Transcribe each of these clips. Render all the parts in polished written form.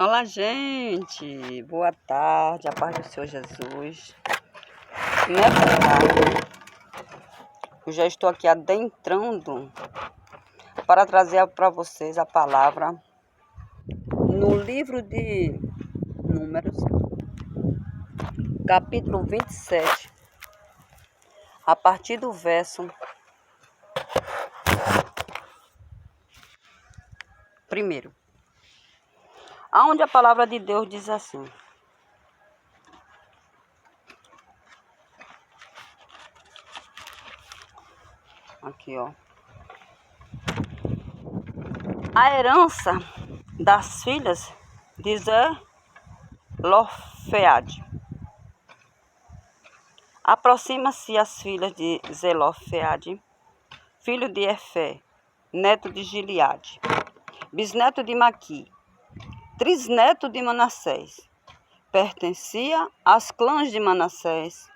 Olá, gente! Boa tarde, a paz do Senhor Jesus. Nessa tarde, eu já estou aqui adentrando para trazer para vocês a palavra no livro de Números, capítulo 27, a partir do verso 1, aonde a palavra de Deus diz assim: aqui, ó. A herança das filhas de Zelofeade. Aproxima-se as filhas de Zelofeade, filho de Efé, neto de Gileade, bisneto de Maqui, trisneto de Manassés. Pertencia aos clãs de Manassés,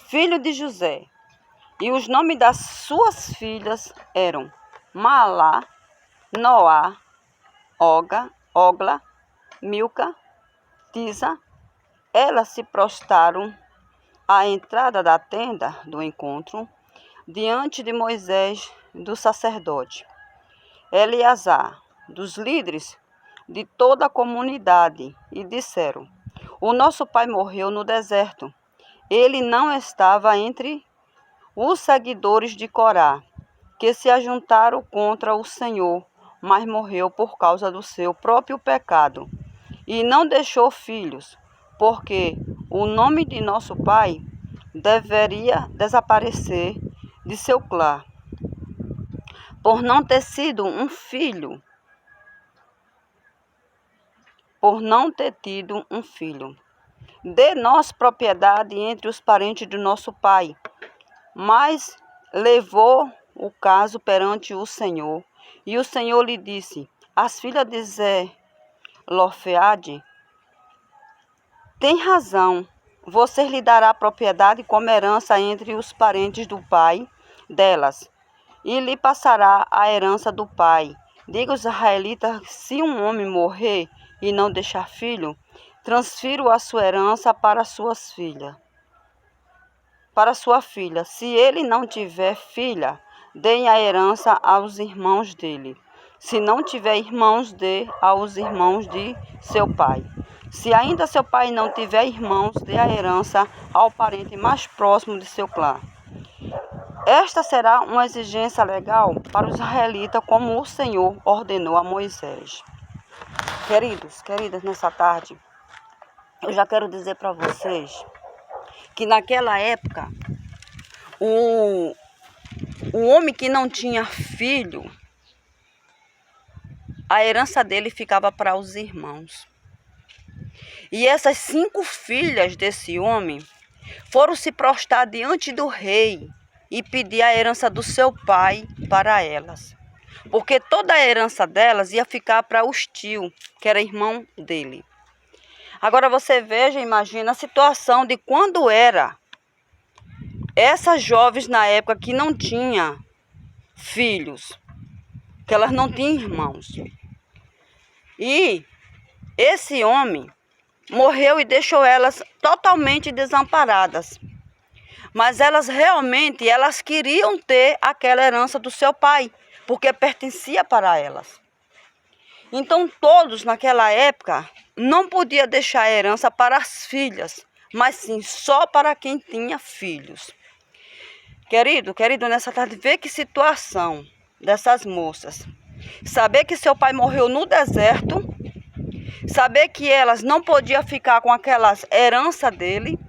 filho de José. E os nomes das suas filhas eram Maalá, Noá, Ogla, Milca, Tisa. Elas se prostraram à entrada da tenda do encontro, diante de Moisés, do sacerdote, Eleazar, dos líderes de toda a comunidade, e disseram: o nosso pai morreu no deserto. Ele não estava entre os seguidores de Corá, que se ajuntaram contra o Senhor, mas morreu por causa do seu próprio pecado, e não deixou filhos, porque o nome de nosso pai deveria desaparecer de seu clã, por não ter tido um filho. Dê-nos propriedade entre os parentes do nosso pai. Mas levou o caso perante o Senhor, e o Senhor lhe disse: as filhas de Zelofeade têm razão. Você lhe dará propriedade como herança entre os parentes do pai delas, e lhe passará a herança do pai. Diga aos israelitas: se um homem morrer e não deixar filho, transfiro a sua herança para sua filha. Se ele não tiver filha, deem a herança aos irmãos dele. Se não tiver irmãos, dê aos irmãos de seu pai. Se ainda seu pai não tiver irmãos, dê a herança ao parente mais próximo de seu clã. Esta será uma exigência legal para os israelitas, como o Senhor ordenou a Moisés. Queridas, nessa tarde, eu já quero dizer para vocês que naquela época, o homem que não tinha filho, a herança dele ficava para os irmãos. E essas 5 filhas desse homem foram se prostrar diante do rei e pedir a herança do seu pai para elas, porque toda a herança delas ia ficar para os tios, que era irmão dele. Agora você veja, imagina a situação de quando era essas jovens na época que não tinham filhos, que elas não tinham irmãos. E esse homem morreu e deixou elas totalmente desamparadas. Mas elas queriam ter aquela herança do seu pai, porque pertencia para elas. Então todos naquela época não podiam deixar a herança para as filhas, mas sim só para quem tinha filhos. Querido, nessa tarde, vê que situação dessas moças. Saber que seu pai morreu no deserto, saber que elas não podiam ficar com aquelas heranças dele,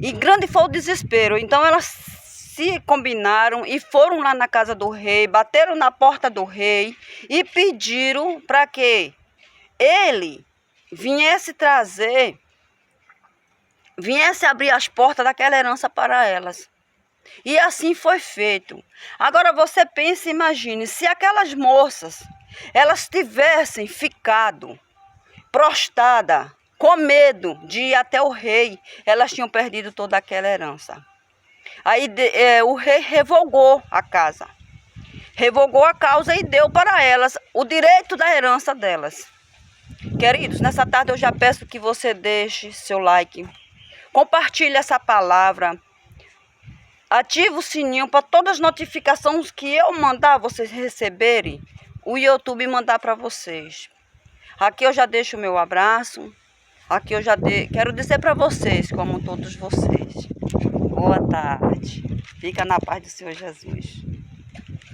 e grande foi o desespero. Então elas se combinaram e foram lá na casa do rei, bateram na porta do rei e pediram para que ele viesse abrir as portas daquela herança para elas. E assim foi feito. Agora você pensa e imagine, se aquelas moças, elas tivessem ficado prostradas, com medo de ir até o rei, elas tinham perdido toda aquela herança. Aí o rei revogou a causa e deu para elas o direito da herança delas. Queridos, nessa tarde eu já peço que você deixe seu like, compartilhe essa palavra, ative o sininho para todas as notificações que eu mandar vocês receberem, o YouTube mandar para vocês. Aqui eu já deixo o meu abraço, aqui eu já quero dizer para vocês, como todos vocês, boa tarde, fica na paz do Senhor Jesus.